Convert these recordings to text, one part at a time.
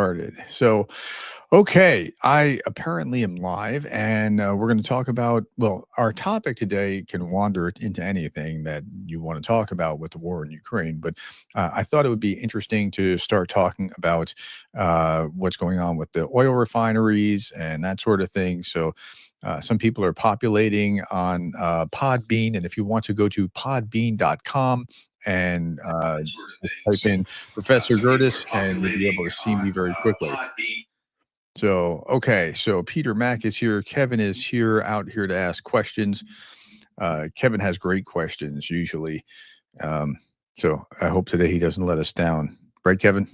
started. So, okay, I apparently am live, and we're going to talk about, well, our topic today can wander into anything that you want to talk about with the war in Ukraine. But I thought it would be interesting to start talking about what's going on with the oil refineries and that sort of thing. So, some people are populating on Podbean, and if you want to go to podbean.com and type in Professor Gertis, and you'll be able to see me very quickly. So, okay, so Peter Mack is here. Kevin is here, out here to ask questions. Kevin has great questions usually. Um, so I hope today he doesn't let us down. Right, Kevin?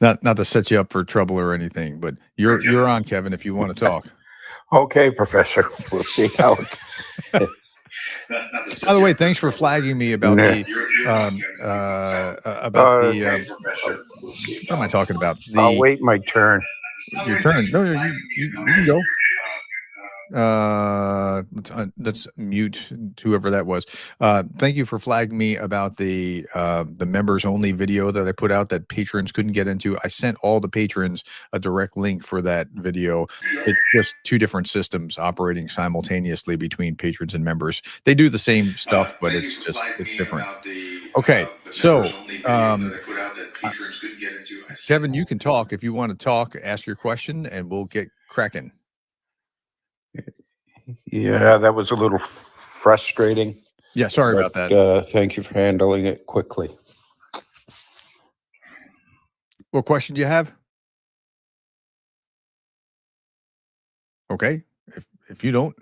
Not to set you up for trouble or anything, but you're on, Kevin, if you want to talk. Okay, Professor. We'll see how. By the way, thanks for flagging me about the what am I talking about? I'll wait my turn. Your turn. No, you can go. Let's mute whoever that was. Thank you for flagging me about the members only video that I put out that patrons couldn't get into. I sent all the patrons a direct link for that video. It's just two different systems operating simultaneously between patrons and members. They do the same stuff, but it's different. Okay, so Kevin, you can talk if you want to talk. Ask your question, and we'll get cracking. Yeah, that was a little frustrating. Yeah, sorry about that. Thank you for handling it quickly. What question do you have? Okay, if you don't,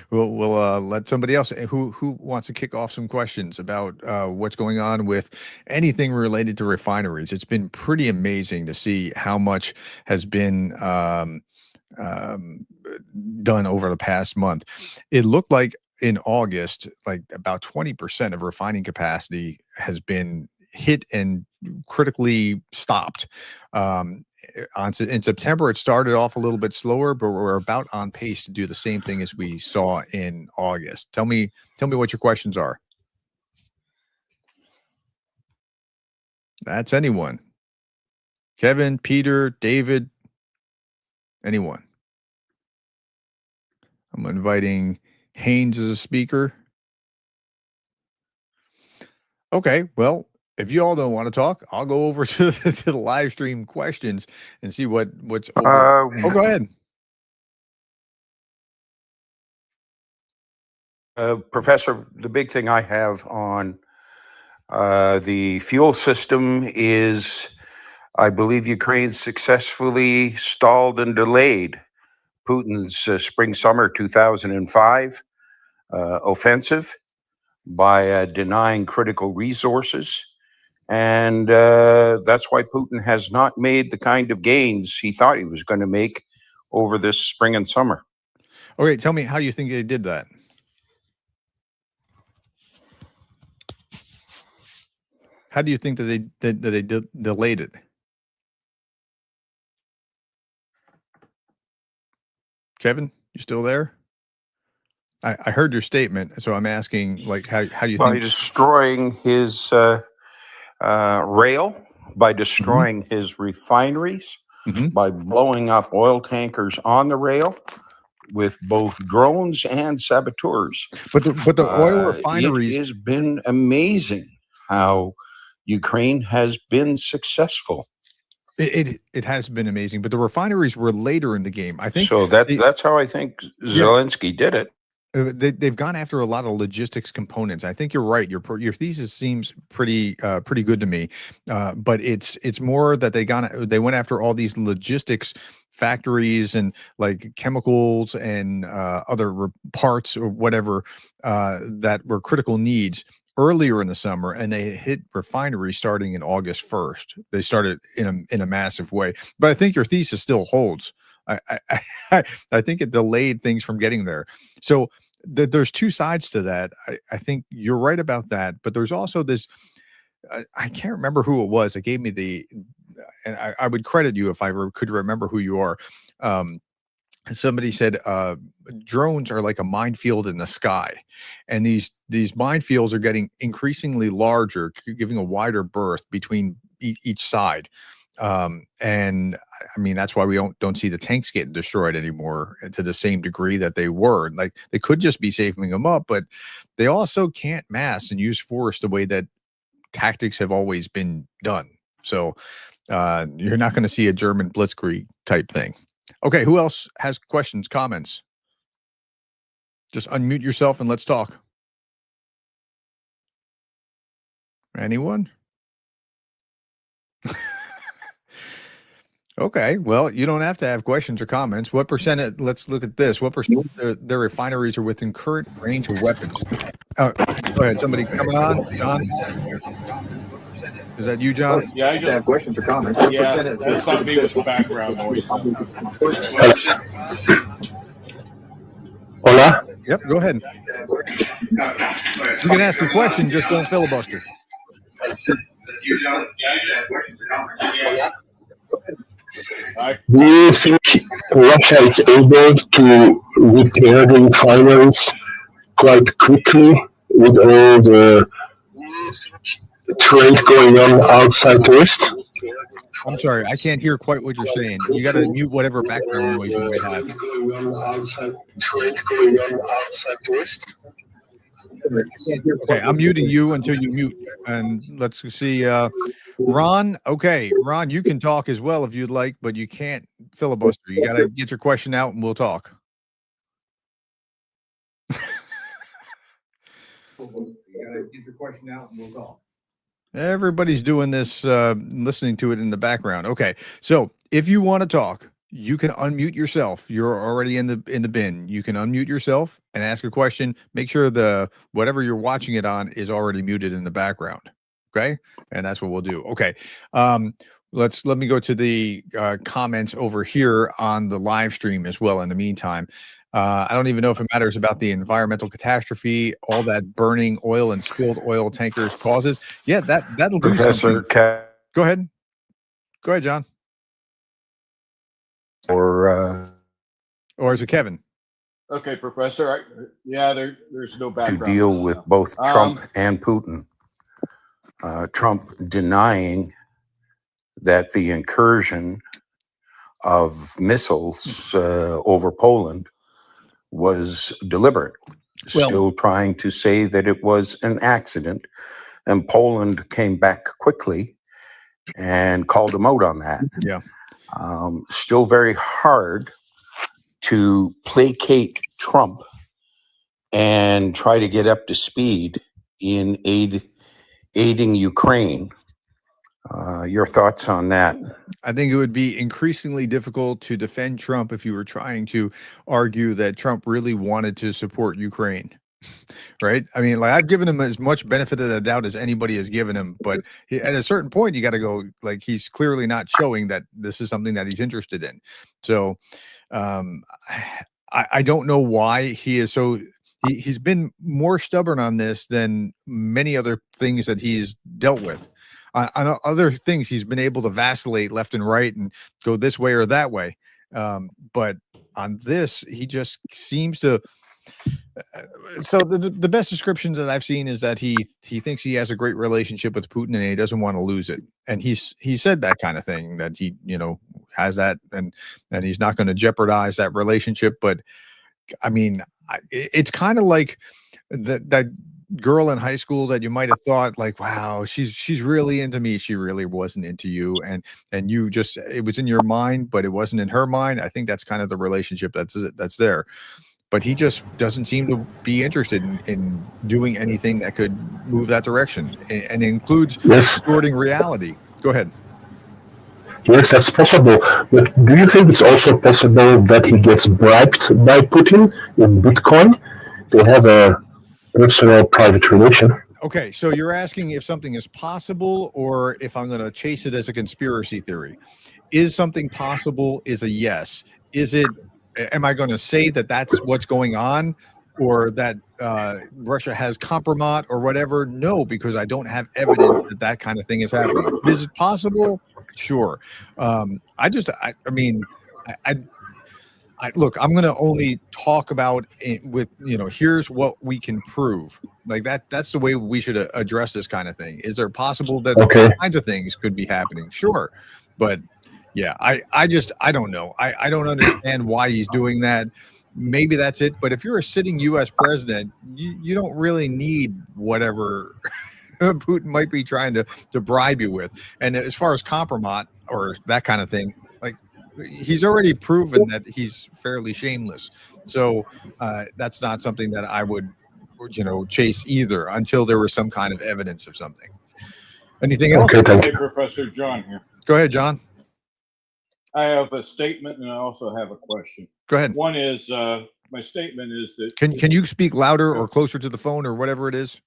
we'll let somebody else who wants to kick off some questions about what's going on with anything related to refineries. It's been pretty amazing to see how much has been done over the past month. It looked like in August, like about 20% of refining capacity has been hit and critically stopped. In September, it started off a little bit slower, but we're about on pace to do the same thing as we saw in August. Tell me what your questions are. That's anyone. Kevin, Peter, David, anyone. I'm inviting Haynes as a speaker. Okay, well, if you all don't want to talk, I'll go over to the live stream questions and see what's over. Go ahead. Professor, the big thing I have on the fuel system is I believe Ukraine successfully stalled and delayed Putin's spring-summer 2005 offensive by denying critical resources. And that's why Putin has not made the kind of gains he thought he was going to make over this spring and summer. Okay, tell me how you think they did that. How do you think that they delayed it? Kevin, you still there? I heard your statement, so I'm asking, like, how you think? By destroying his rail, by destroying his refineries, by blowing up oil tankers on the rail with both drones and saboteurs. But the oil refineries, it has been amazing how Ukraine has been successful. It has been amazing, but the refineries were later in the game. I think so. That's how I think Zelensky did it. They've gone after a lot of logistics components. I think you're right. Your thesis seems pretty good to me, but it's more that they went after all these logistics factories and like chemicals and other parts or whatever that were critical needs earlier in the summer, and they hit refineries starting in August 1st. They started in a massive way, but I think your thesis still holds. I think it delayed things from getting there. So there's two sides to that. I think you're right about that, but there's also this. I can't remember who it was that gave me and I would credit you if I could remember who you are. Somebody said drones are like a minefield in the sky, and these these minefields are getting increasingly larger, giving a wider berth between each side. And I mean, that's why we don't see the tanks getting destroyed anymore to the same degree that they were. Like, they could just be saving them up, but they also can't mass and use force the way that tactics have always been done. So you're not going to see a German blitzkrieg type thing. Okay, who else has questions, comments? Just unmute yourself and let's talk. Anyone? Okay, well, you don't have to have questions or comments. What percent? Let's look at this. What percent of their refineries are within current range of weapons? Go ahead. Somebody coming on, John? Is that you, John? Yeah, I just have questions or comments. yeah, that's not me with the background noise. Hola. Yep. Go ahead. You can ask a question. Just don't filibuster. Do you think Russia is able to repair the refineries quite quickly with all the trade going on outside the West? I'm sorry, I can't hear quite what you're saying. You got to mute whatever background noise you might have. Okay, I'm muting you until you mute, and let's see. Ron, okay, Ron, you can talk as well if you'd like, but you can't filibuster. You got to get your question out, and we'll talk. You got to get your question out, and we'll talk. Everybody's doing this, listening to it in the background. Okay, so if you want to talk, you can unmute yourself. You're already in the bin. You can unmute yourself and ask a question. Make sure the whatever you're watching it on is already muted in the background. Okay, and that's what we'll do. Okay, let me go to the comments over here on the live stream as well. In the meantime, I don't even know if it matters about the environmental catastrophe, all that burning oil and spilled oil tankers causes. Yeah, that'll do Professor something. Go ahead, John. Or is it Kevin? Okay, Professor. There's no background. To deal with both Trump and Putin. Trump denying that the incursion of missiles over Poland was deliberate. Still trying to say that it was an accident, and Poland came back quickly and called him out on that. Yeah. Still very hard to placate Trump and try to get up to speed in aiding Ukraine. Your thoughts on that? I think it would be increasingly difficult to defend Trump if you were trying to argue that Trump really wanted to support Ukraine. Right? I mean, like, I've given him as much benefit of the doubt as anybody has given him, but at a certain point, you got to go, like, he's clearly not showing that this is something that he's interested in. So I don't know why he is so. He's been more stubborn on this than many other things that he's dealt with. On other things, he's been able to vacillate left and right and go this way or that way. But on this, he just seems to. So the best descriptions that I've seen is that he thinks he has a great relationship with Putin and he doesn't want to lose it. And he said that kind of thing, that he has that and he's not going to jeopardize that relationship. But I mean, it's kind of like that girl in high school that you might have thought, like, wow, she's really into me. She really wasn't into you, and you just, it was in your mind, but it wasn't in her mind. I think that's kind of the relationship that's there. But he just doesn't seem to be interested in doing anything that could move that direction, and includes distorting reality. Go ahead. Yes, that's possible. But do you think it's also possible that he gets bribed by Putin in Bitcoin? They have a personal private relation. Okay, so you're asking if something is possible or if I'm going to chase it as a conspiracy theory. Is something possible is a yes. Is it, am I going to say that that's what's going on, or that Russia has compromise or whatever? No, because I don't have evidence that that kind of thing is happening. Is it possible? Sure. I mean, look, I'm going to only talk about it with, here's what we can prove. Like that's the way we should address this kind of thing. Is there possible that Okay. all kinds of things could be happening? Sure. But yeah, I don't know. I don't understand why he's doing that. Maybe that's it. But if you're a sitting US president, you don't really need whatever Putin might be trying to bribe you with. And as far as compromise or that kind of thing, like he's already proven that he's fairly shameless. So that's not something that I would, chase either until there was some kind of evidence of something. Anything else? Okay, thank Hey, you. Professor John here. Go ahead, John. I have a statement and I also have a question. Go ahead. One is my statement is that Can you speak louder or closer to the phone or whatever it is?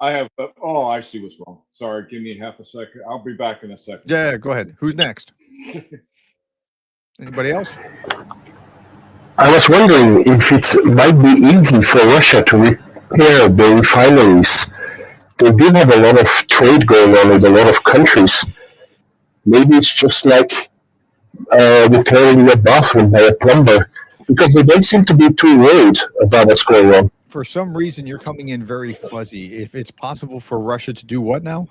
I have. Oh, I see what's wrong. Sorry, give me half a second. I'll be back in a second. Yeah, go ahead. Who's next? Anybody else? I was wondering if it might be easy for Russia to repair the refineries. They do have a lot of trade going on with a lot of countries. Maybe it's just like repairing your bathroom by a plumber, because they don't seem to be too worried about what's going on. For some reason, you're coming in very fuzzy. If it's possible for Russia to do what now?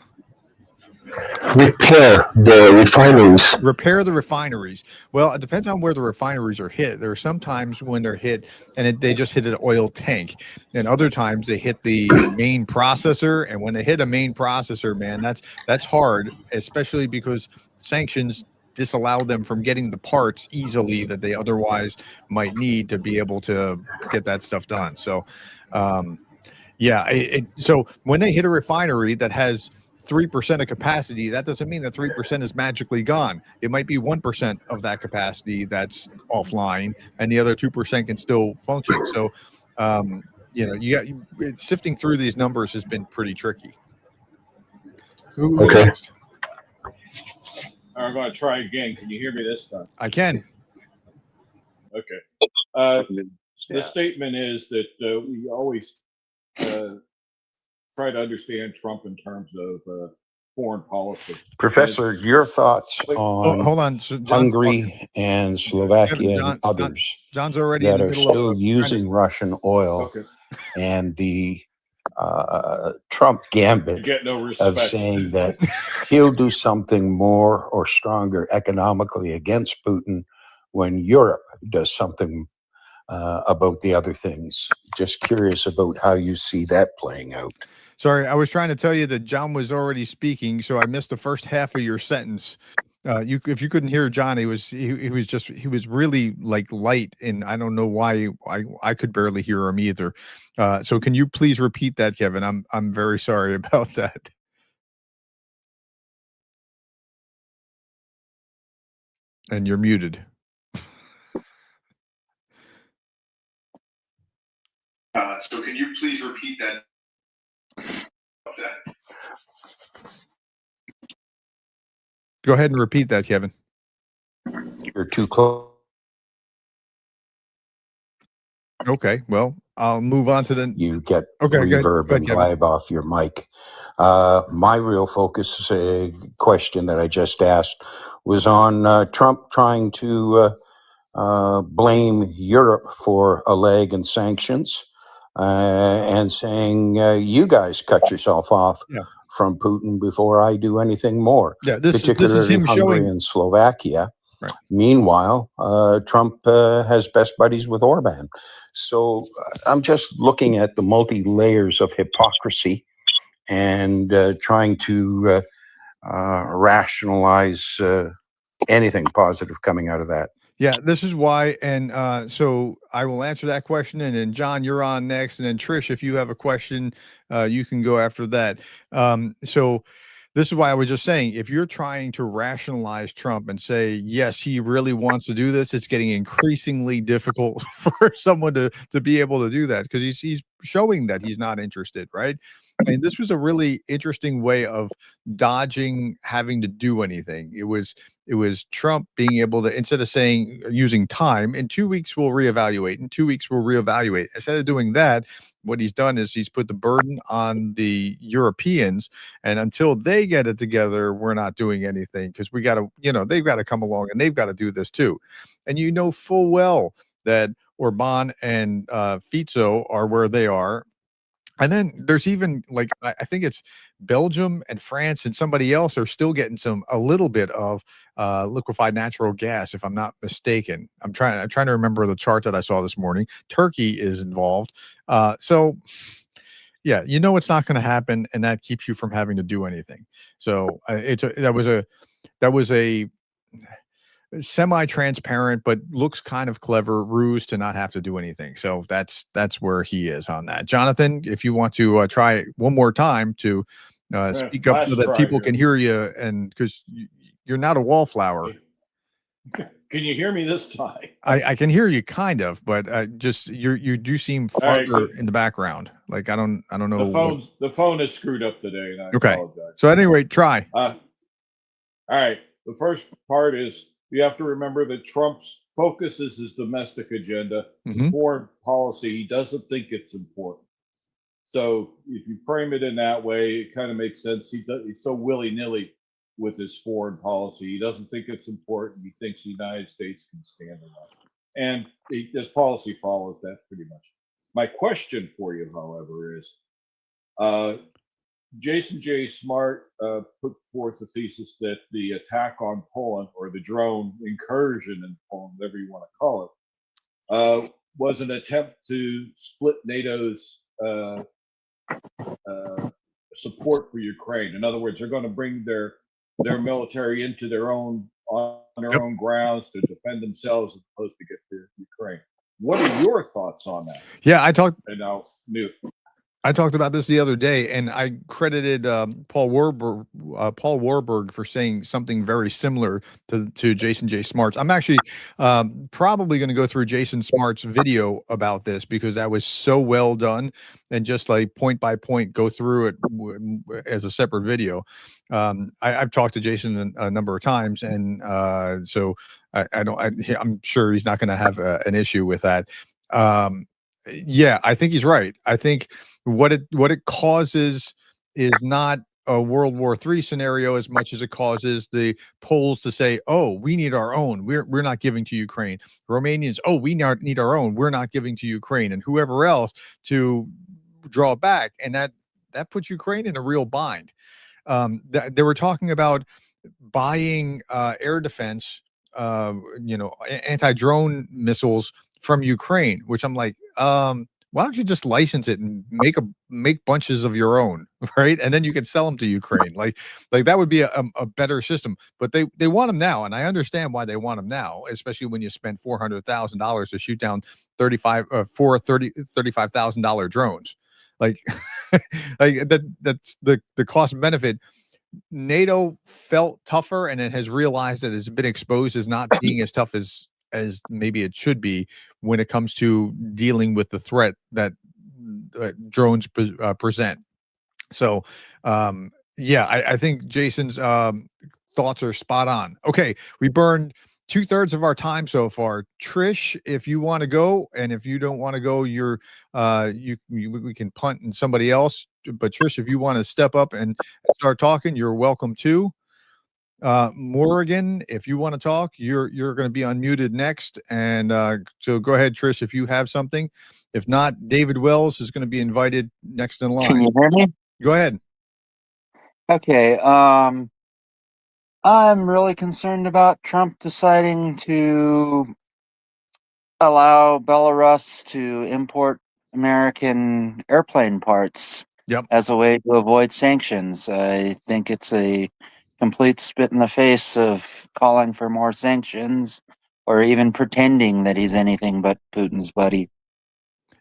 Repair the refineries. Repair the refineries. Well, it depends on where the refineries are hit. There are some times when they're hit and they just hit an oil tank, and other times they hit the main processor. And when they hit a main processor, man, that's hard, especially because sanctions disallow them from getting the parts easily that they otherwise might need to be able to get that stuff done. So, yeah. So when they hit a refinery that has 3% of capacity, that doesn't mean that 3% is magically gone. It might be 1% of that capacity that's offline, and the other 2% can still function. So, sifting through these numbers has been pretty tricky. Who's Okay. next? I'm going to try again. Can you hear me this time? I can. Okay. The statement is that we always try to understand Trump in terms of foreign policy. Professor, your thoughts on Hold on, John's Hungary talking. and Slovakia John- and others John's already in that the are middle still of using Russian oil Okay. and the Trump You gambit get no of respect. saying that he'll do something more or stronger economically against Putin when Europe does something about the other things. Just curious about how you see that playing out. Sorry, I was trying to tell you that John was already speaking, so I missed the first half of your sentence. If you couldn't hear John, he was really like light, and I don't know why I could barely hear him either. So can you please repeat that, Kevin? I'm very sorry about that. And you're muted. So can you please repeat that? Go ahead and repeat that, Kevin. You're too close. Okay, well, I'll move on to the. You get Okay, good. reverb Good, and Kevin. vibe off your mic. My real focus question that I just asked was on Trump trying to blame Europe for a leg in sanctions and saying, you guys cut yourself off Yeah. from Putin before I do anything more, Yeah, this is particularly him Hungary showing. and Slovakia. Right. Meanwhile, Trump has best buddies with Orban. So I'm just looking at the multi-layers of hypocrisy and trying to rationalize anything positive coming out of that. Yeah, this is why, and so I will answer that question, and then John, you're on next, and then Trish, if you have a question, you can go after that. So this is why I was just saying, if you're trying to rationalize Trump and say, yes, he really wants to do this, it's getting increasingly difficult for someone to be able to do that, because he's showing that he's not interested, right? I mean, this was a really interesting way of dodging having to do anything. It was It was Trump being able to, instead of saying, using time, in 2 weeks we'll reevaluate, in 2 weeks we'll reevaluate. Instead of doing that, what he's done is he's put the burden on the Europeans, and until they get it together, we're not doing anything, because we got to, they've got to come along and they've got to do this too. And full well that Orban and Fico are where they are. And then there's even, like, I think it's Belgium and France and somebody else are still getting a little bit of liquefied natural gas, if I'm not mistaken. I'm trying to remember the chart that I saw this morning. Turkey is involved. So yeah, it's not going to happen, and that keeps you from having to do anything. So that was a semi-transparent but looks kind of clever ruse to not have to do anything. So that's where he is on that. Jonathan, if you want to try one more time to speak up so that people can hear you, and because you're not a wallflower. Can you hear me this time? I can hear you kind of, but just you do seem farther in the background. Like I don't know. The phone is screwed up today, and I apologize. So anyway, try. All right. The first part is you have to remember that Trump's focus is his domestic agenda, foreign policy. He doesn't think it's important. So if you frame it in that way, it kind of makes sense. He's so willy-nilly with his foreign policy. He doesn't think it's important. He thinks the United States can stand alone. And his policy follows that pretty much. My question for you, however, is Jason J. Smart put forth the thesis that the attack on Poland, or the drone incursion in Poland, whatever you want to call it, was an attempt to split NATO's support for Ukraine. In other words, they're going to bring their military into on their own grounds to defend themselves as opposed to get to Ukraine. What are your thoughts on that? Yeah, I talked. And I'll mute. I talked about this the other day, and I credited Paul Warburg for saying something very similar to Jason J. Smart's. I'm actually probably going to go through Jason Smart's video about this, because that was so well done, and just like point by point go through it as a separate video. I've talked to Jason a number of times, and so I'm sure he's not going to have an issue with that. Yeah, I think he's right. I think what it causes is not a World War III scenario as much as it causes the Poles to say, "Oh, we need our own. We're not giving to Ukraine." Romanians, "Oh, we need our own. We're not giving to Ukraine," and whoever else to draw back, and that puts Ukraine in a real bind. They were talking about buying air defense, anti-drone missiles from Ukraine, which I'm like, why don't you just license it and make bunches of your own, right? And then you can sell them to Ukraine. Like that would be a better system. But they want them now, and I understand why they want them now, especially when you spend $400,000 to shoot down $35,000 drones. Like, like that's the cost benefit. NATO felt tougher, and it has realized that it's been exposed as not being as tough as maybe it should be when it comes to dealing with the threat that drones present. So, yeah, I think Jason's thoughts are spot on. Okay, we burned 2/3 of our time so far. Trish, if you want to go, and if you don't want to go, we can punt and somebody else. But Trish, if you want to step up and start talking, you're welcome to. Morgan, if you want to talk, you're going to be unmuted next. And so go ahead, Trish, if you have something. If not, David Wells is going to be invited next in line. Can you hear me? Go ahead. Okay. I'm really concerned about Trump deciding to allow Belarus to import American airplane parts as a way to avoid sanctions. I think it's a complete spit in the face of calling for more sanctions, or even pretending that he's anything but Putin's buddy.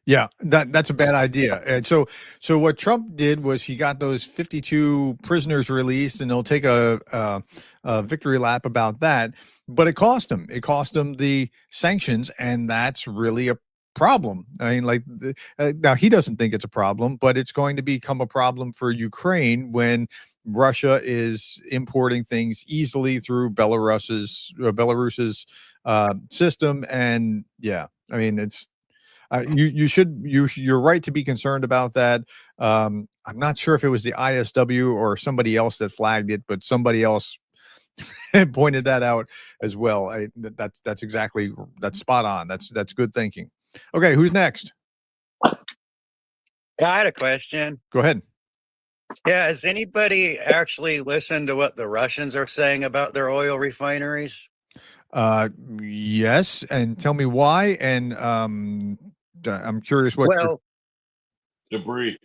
Yeah, that's a bad idea. And so what Trump did was he got those 52 prisoners released, and he'll take a victory lap about that. But it cost him. It cost him the sanctions, and that's really a problem. I mean, like now he doesn't think it's a problem, but it's going to become a problem for Ukraine when Russia is importing things easily through Belarus's system, and yeah, I mean it's. You're right to be concerned about that. I'm not sure if it was the ISW or somebody else that flagged it, but somebody else pointed that out as well. That's spot on. That's good thinking. Okay, who's next? Yeah, I had a question. Go ahead. Yeah, has anybody actually listened to what the Russians are saying about their oil refineries? Yes, and tell me why. And I'm curious what. Well, debris.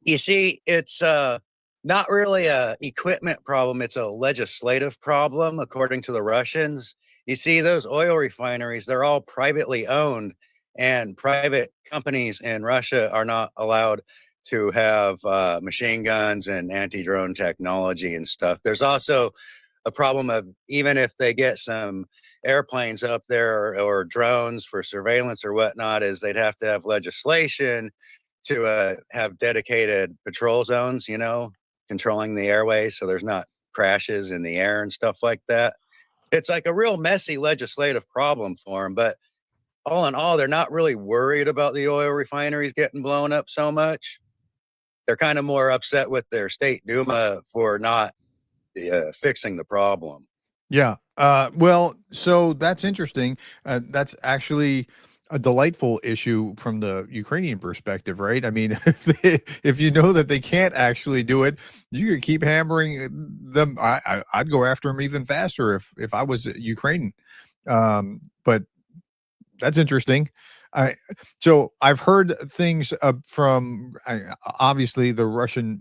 You see, it's not really a equipment problem; it's a legislative problem, according to the Russians. You see, those oil refineries—they're all privately owned, and private companies in Russia are not allowed to have machine guns and anti-drone technology and stuff. There's also a problem of even if they get some airplanes up there or drones for surveillance or whatnot, is they'd have to have legislation to have dedicated patrol zones, controlling the airways so there's not crashes in the air and stuff like that. It's like a real messy legislative problem for them, but all in all, they're not really worried about the oil refineries getting blown up so much. They're kind of more upset with their state Duma for not fixing the problem. Yeah. Well, so that's interesting. That's actually a delightful issue from the Ukrainian perspective, right? I mean, if you know that they can't actually do it, you could keep hammering them. I'd go after them even faster if I was Ukraine. But that's interesting. So I've heard things from obviously the Russian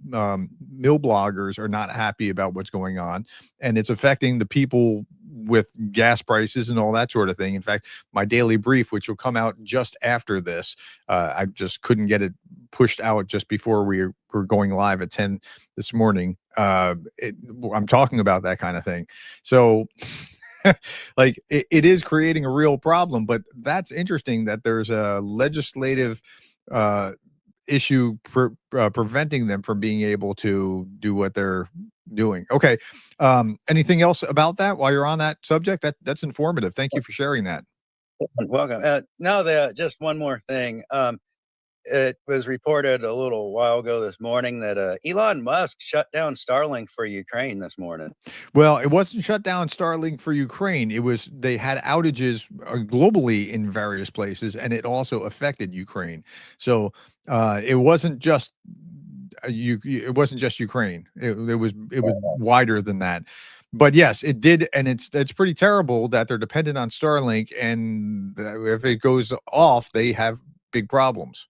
mill bloggers are not happy about what's going on, and it's affecting the people with gas prices and all that sort of thing. In fact, my daily brief, which will come out just after this, I just couldn't get it pushed out just before we were going live at 10 this morning. I'm talking about that kind of thing. So like it is creating a real problem, but that's interesting that there's a legislative issue preventing them from being able to do what they're doing. Okay. Anything else about that while you're on that subject? That's informative. Thank you for sharing that. Welcome. No, just one more thing. It was reported a little while ago this morning that Elon Musk shut down Starlink for Ukraine this morning. Well, it wasn't shut down Starlink for Ukraine. It was they had outages globally in various places, and it also affected Ukraine. So it wasn't just it wasn't just Ukraine. It was wider than that. But yes, it did, and it's pretty terrible that they're dependent on Starlink, and if it goes off, they have big problems.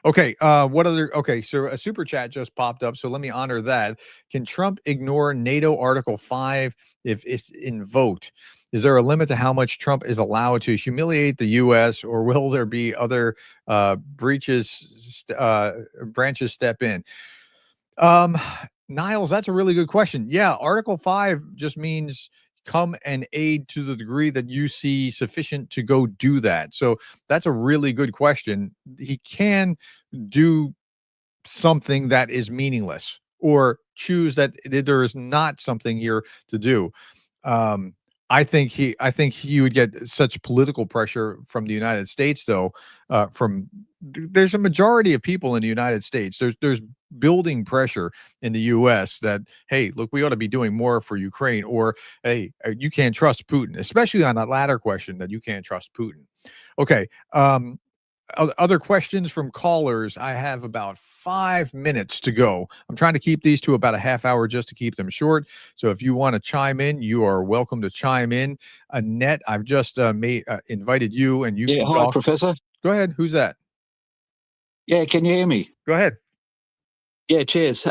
Okay, what other okay, so a super chat just popped up, so let me honor that. Can Trump ignore NATO Article 5 if it's invoked? Is there a limit to how much Trump is allowed to humiliate the US, or will there be other branches step in? Niles, that's a really good question. Yeah, Article 5 just means come and aid to the degree that you see sufficient to go do that. So that's a really good question. He can do something that is meaningless or choose that there is not something here to do. Um, I think he would get such political pressure from the United States, though. There's a majority of people in the United States. There's building pressure in the U.S. that, hey, look, we ought to be doing more for Ukraine, or hey, you can't trust Putin, especially on that latter question that you can't trust Putin. Okay. Other questions from callers. I have about 5 minutes to go. I'm trying to keep these to about a half hour just to keep them short. So if you want to chime in, you are welcome to chime in. Annette, I've just invited you, and you can hi, talk. Professor. Go ahead. Who's that? Yeah, can you hear me? Go ahead. Yeah, cheers.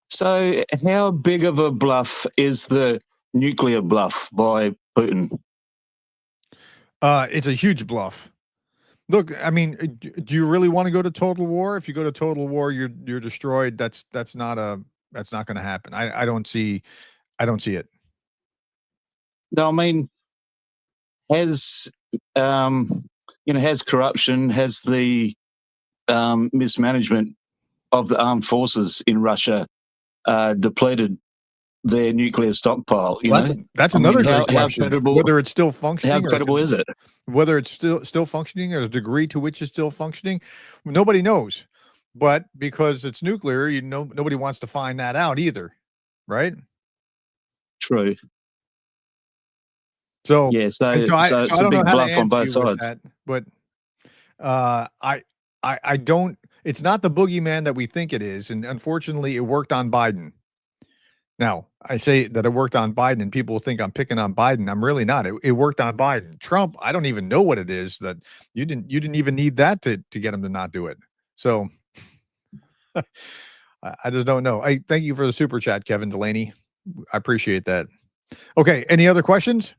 So how big of a bluff is the nuclear bluff by Putin? It's a huge bluff. Look, I mean, do you really want to go to total war? If you go to total war, you're destroyed. That's not going to happen. I don't see it. No, I mean, has has corruption, has the mismanagement of the armed forces in Russia depleted their nuclear stockpile. That's another great how question. credible, whether it's still functioning, how credible is it? Whether it's still functioning, or the degree to which it's still functioning, nobody knows. But because it's nuclear, nobody wants to find that out either, right? True. So yeah, so I it's don't a know big how to bluff on answer both you with sides. that, but I don't. It's not the boogeyman that we think it is, and unfortunately, it worked on Biden. Now, I say that it worked on Biden, and people think I'm picking on Biden. I'm really not. It worked on Biden. Trump, I don't even know what it is that you didn't even need that to get him to not do it. So I just don't know. I thank you for the super chat, Kevin Delaney. I appreciate that. Okay, any other questions?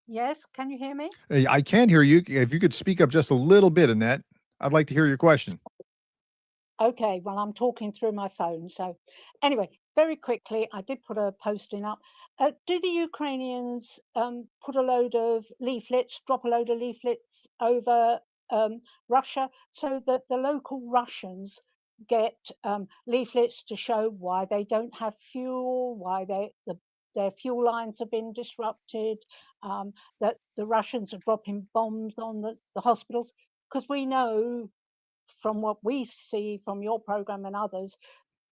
Yes, can you hear me? I can hear you. If you could speak up just a little bit, Annette, I'd like to hear your question. Okay, well, I'm talking through my phone. So, anyway, very quickly, I did put a posting up. Do the Ukrainians put a load of leaflets, drop a load of leaflets over Russia so that the local Russians get leaflets to show why they don't have fuel, why their fuel lines have been disrupted, that the Russians are dropping bombs on the hospitals? Because we know from what we see from your program and others,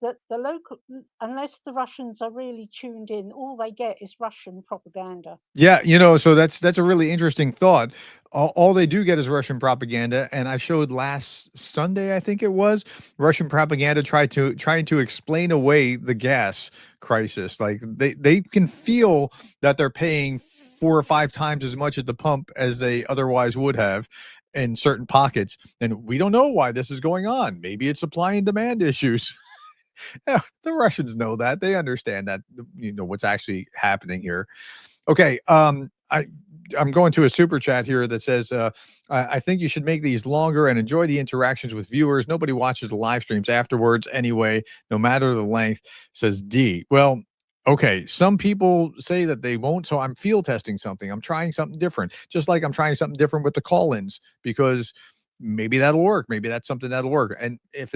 that the local, unless the Russians are really tuned in, all they get is Russian propaganda. Yeah, so that's a really interesting thought. All they do get is Russian propaganda, and I showed last Sunday, I think it was, Russian propaganda trying to explain away the gas crisis. Like they can feel that they're paying 4 or 5 times as much at the pump as they otherwise would have in certain pockets, and we don't know why this is going on. Maybe it's supply and demand issues. Yeah, the Russians know that. They understand that, what's actually happening here. Okay, I'm going to a super chat here that says, I think you should make these longer and enjoy the interactions with viewers. Nobody watches the live streams afterwards anyway, no matter the length, says D. Well, okay, some people say that they won't, so I'm field testing something. I'm trying something different, just like I'm trying something different with the call-ins, because maybe that'll work. Maybe that's something that'll work. And if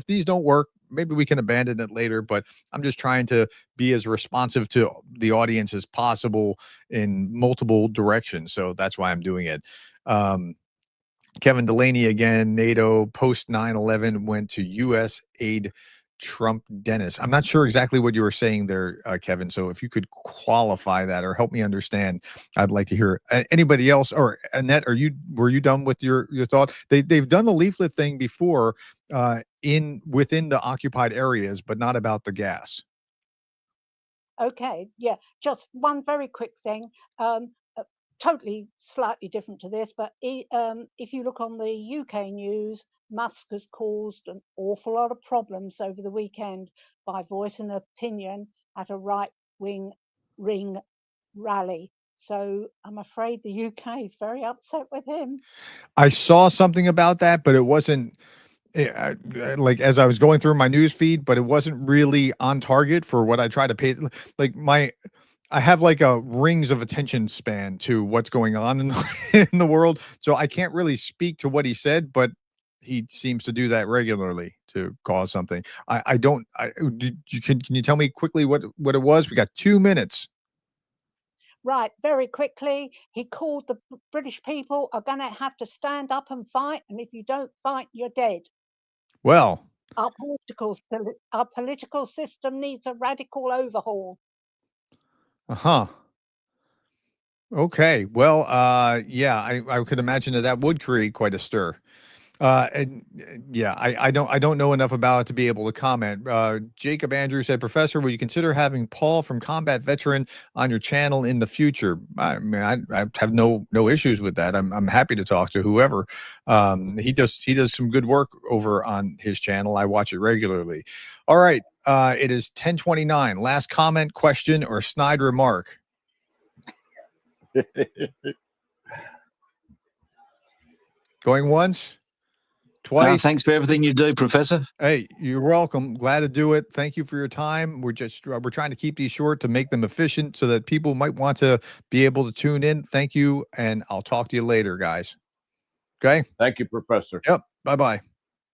these don't work, maybe we can abandon it later. But I'm just trying to be as responsive to the audience as possible in multiple directions. So that's why I'm doing it. Kevin Delaney again, NATO post 9/11 went to U.S. aid Trump Dennis. I'm not sure exactly what you were saying there, Kevin. So if you could qualify that or help me understand, I'd like to hear. Anybody else, or Annette, were you done with your thought? They've done the leaflet thing before within the occupied areas, but not about the gas. Okay, yeah, just one very quick thing. Totally slightly different to this, but if you look on the UK news, Musk has caused an awful lot of problems over the weekend by voicing an opinion at a right-wing ring rally. So I'm afraid the UK is very upset with him. I saw something about that, but it wasn't like as I was going through my news feed, but it wasn't really on target for what I try to pay. Like I have like a rings of attention span to what's going on in the world. So I can't really speak to what he said, but he seems to do that regularly to cause something. I don't, can you tell me quickly what it was? We got 2 minutes. Right, very quickly, he called the British people are going to have to stand up and fight. And if you don't fight, you're dead. Well, our political system needs a radical overhaul. Uh-huh. Okay. Well, yeah, I could imagine that would create quite a stir. And yeah, I don't know enough about it to be able to comment. Jacob Andrews said, Professor, will you consider having Paul from Combat Veteran on your channel in the future? I mean, I have no issues with that. I'm happy to talk to whoever. He does some good work over on his channel. I watch it regularly. All right. It is 10:29. Last comment, question, or snide remark. Going once, twice. Thanks for everything you do, Professor. Hey, you're welcome. Glad to do it. Thank you for your time. We're trying to keep these short to make them efficient so that people might want to be able to tune in. Thank you, and I'll talk to you later, guys. Okay? Thank you, Professor. Yep. Bye-bye.